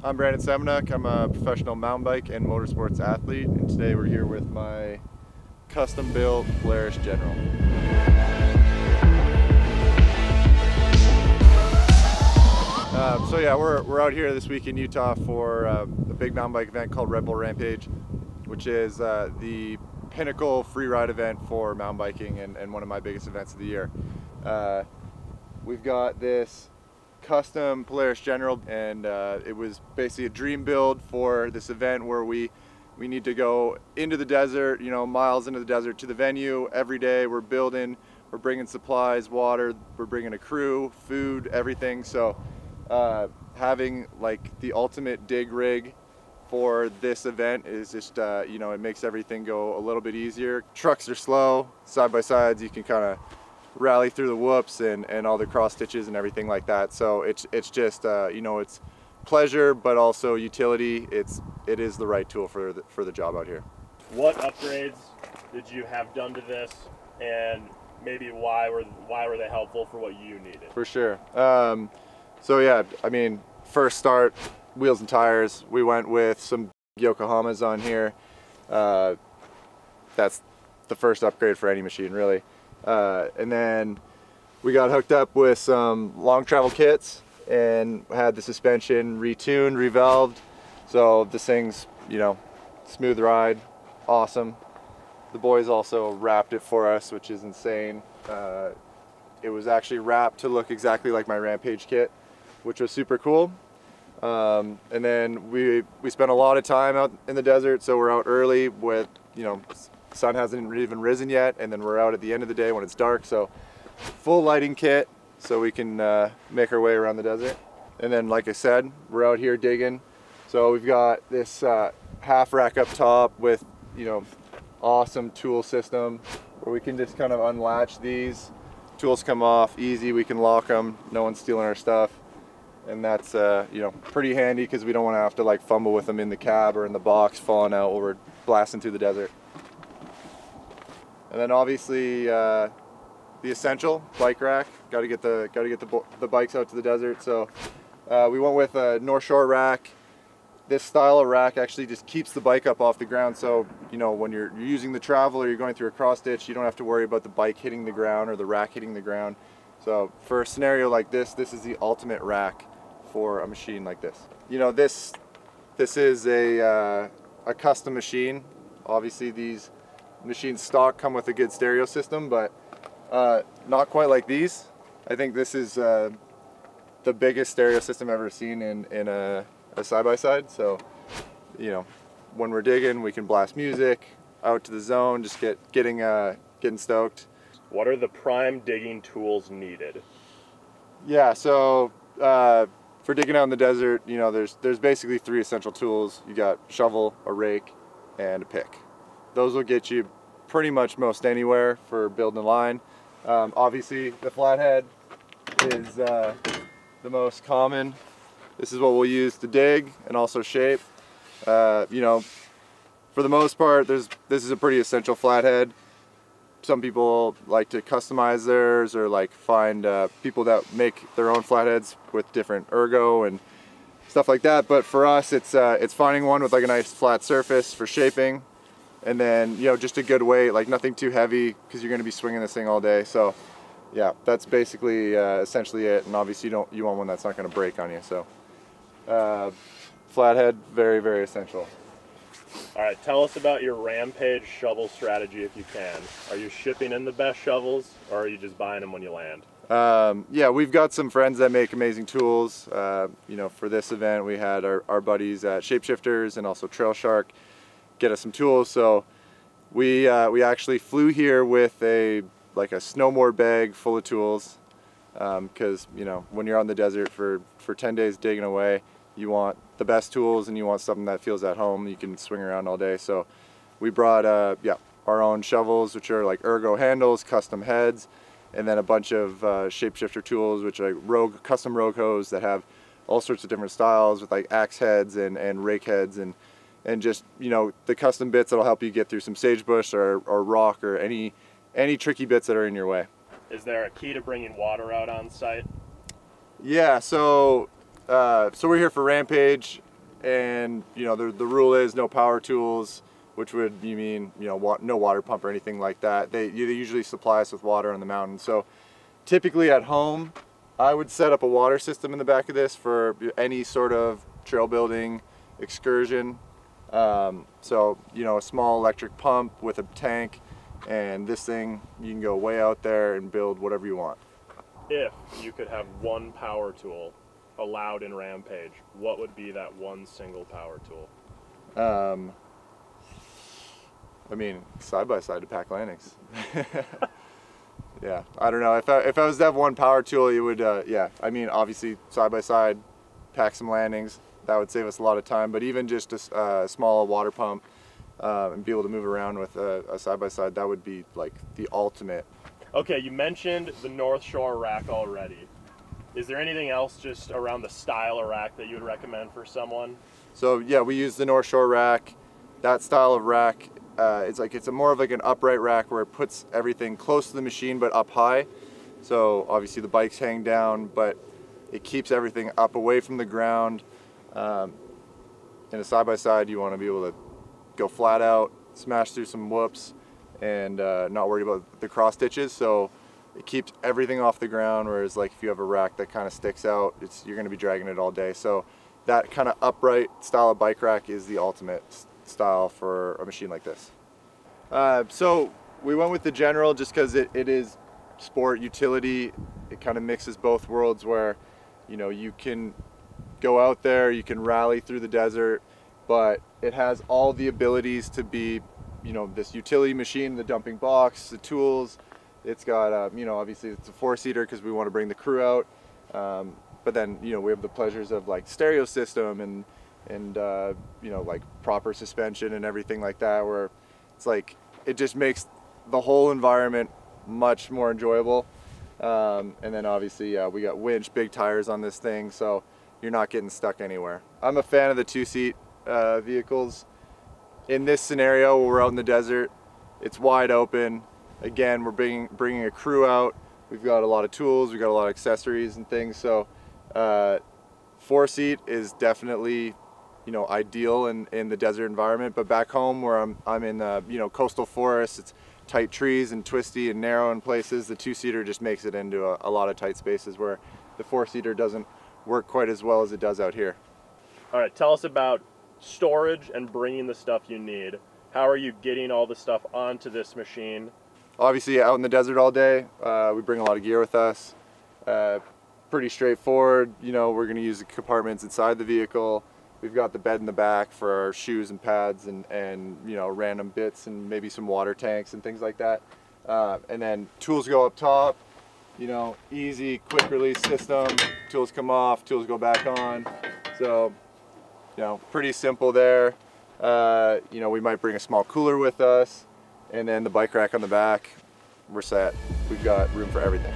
I'm Brandon Semenuk. I'm a professional mountain bike and motorsports athlete, and today we're here with my custom-built Polaris General. So yeah, we're out here this week in Utah for a big mountain bike event called Red Bull Rampage, which is the pinnacle free ride event for mountain biking and one of my biggest events of the year. We've got this custom Polaris General, and it was basically a dream build for this event where we need to go into the desert, you know, miles into the desert to the venue every day. We're building, we're bringing supplies, water, we're bringing a crew, food, everything. So having like the ultimate dig rig for this event is just, you know, it makes everything go a little bit easier. Trucks are slow, side by sides, you can kind of rally through the whoops and all the cross stitches and everything like that. So it's just, you know, it's pleasure, but also utility. It is the right tool for the job out here. What upgrades did you have done to this, and maybe why were they helpful for what you needed? For sure. So yeah, I mean, first start, wheels and tires. We went with some Yokohamas on here. That's the first upgrade for any machine, really. And then we got hooked up with some long travel kits and had the suspension retuned, revalved. So this thing's, you know, smooth ride, awesome. The boys also wrapped it for us, which is insane. It was actually wrapped to look exactly like my Rampage kit, which was super cool. And then we spent a lot of time out in the desert, so we're out early with, you know, sun hasn't even risen yet, and then we're out at the end of the day when it's dark. So full lighting kit so we can make our way around the desert. And then, like I said, we're out here digging. So we've got this half rack up top with, you know, awesome tool system where we can just kind of unlatch these. Tools come off easy, we can lock them, no one's stealing our stuff. And that's, you know, pretty handy because we don't want to have to like fumble with them in the cab or in the box falling out while we're blasting through the desert. And then obviously the essential bike rack. Got to get the bikes out to the desert. So we went with a North Shore rack. This style of rack actually just keeps the bike up off the ground. So, you know, when you're using the travel or you're going through a cross ditch, you don't have to worry about the bike hitting the ground or the rack hitting the ground. So for a scenario like this is the ultimate rack for a machine like this. You know, this is a custom machine. Obviously these machines stock come with a good stereo system, but not quite like these. I think this is the biggest stereo system I've ever seen in a side-by-side. So, you know, when we're digging, we can blast music out to the zone, just getting stoked. What are the prime digging tools needed? Yeah, so for digging out in the desert, you know, there's basically 3 essential tools. You got shovel, a rake, and a pick. Those will get you pretty much most anywhere for building a line. Obviously, the flathead is the most common. This is what we'll use to dig and also shape. You know, for the most part, this is a pretty essential flathead. Some people like to customize theirs or like find people that make their own flatheads with different ergo and stuff like that. But for us, it's finding one with like a nice flat surface for shaping. And then, you know, just a good weight, like nothing too heavy because you're going to be swinging this thing all day. So yeah, that's basically essentially it. And obviously you want one that's not going to break on you. So flathead, very, very essential. All right, tell us about your Rampage shovel strategy if you can. Are you shipping in the best shovels, or are you just buying them when you land? Yeah, we've got some friends that make amazing tools. You know, for this event we had our buddies at Shapeshifters and also Trail Shark get us some tools. So we actually flew here with a snowboard bag full of tools because, you know, when you're on the desert for 10 days digging away, you want the best tools and you want something that feels at home. You can swing around all day. So we brought our own shovels, which are like ergo handles, custom heads, and then a bunch of shapeshifter tools, which are like custom rogue hose that have all sorts of different styles with like axe heads and rake heads and just, you know, the custom bits that'll help you get through some sagebush or rock or any tricky bits that are in your way. Is there a key to bringing water out on site? Yeah, so we're here for Rampage. and the rule is no power tools, which would mean no water pump or anything like that. They usually supply us with water on the mountain. So typically at home, I would set up a water system in the back of this for any sort of trail building excursion. So a small electric pump with a tank, and this thing, you can go way out there and build whatever you want. If you could have one power tool allowed in Rampage, what would be that one single power tool? I mean, side-by-side to pack landings. Yeah, I don't know. If I was to have one power tool, it would, yeah, I mean, obviously side-by-side, pack some landings. That would save us a lot of time, but even just a small water pump and be able to move around with a side-by-side, that would be like the ultimate. Okay, you mentioned the North Shore rack already. Is there anything else just around the style of rack that you would recommend for someone? So yeah, we use the North Shore rack. That style of rack, it's more of like an upright rack where it puts everything close to the machine but up high. So obviously the bikes hang down, but it keeps everything up away from the ground. In a side-by-side, you want to be able to go flat out, smash through some whoops, and not worry about the cross stitches. So it keeps everything off the ground, whereas like if you have a rack that kind of sticks out, you're going to be dragging it all day. So that kind of upright style of bike rack is the ultimate style for a machine like this. So we went with the General just because it is sport utility. It kind of mixes both worlds where you can go out there, you can rally through the desert, but it has all the abilities to be this utility machine, the dumping box, the tools. It's got obviously it's a 4-seater because we want to bring the crew out, but then we have the pleasures of like stereo system and like proper suspension and everything like that, where it's like it just makes the whole environment much more enjoyable. And then obviously we got winch, big tires on this thing, so you're not getting stuck anywhere. I'm a fan of the 2-seat vehicles. In this scenario, where we're out in the desert, it's wide open. Again, we're bringing a crew out. We've got a lot of tools, we've got a lot of accessories and things. So 4-seat is definitely ideal in the desert environment. But back home, where I'm in coastal forests, it's tight trees and twisty and narrow in places. The 2-seater just makes it into a lot of tight spaces where the 4-seater doesn't work quite as well as it does out here. All right, tell us about storage and bringing the stuff you need. How are you getting all the stuff onto this machine? Obviously out in the desert all day, we bring a lot of gear with us. Pretty straightforward, we're going to use the compartments inside the vehicle. We've got the bed in the back for our shoes and pads and random bits and maybe some water tanks and things like that. And then tools go up top, easy quick release system. Tools come off, tools go back on. So, pretty simple there. We might bring a small cooler with us, and then the bike rack on the back. We're set. We've got room for everything.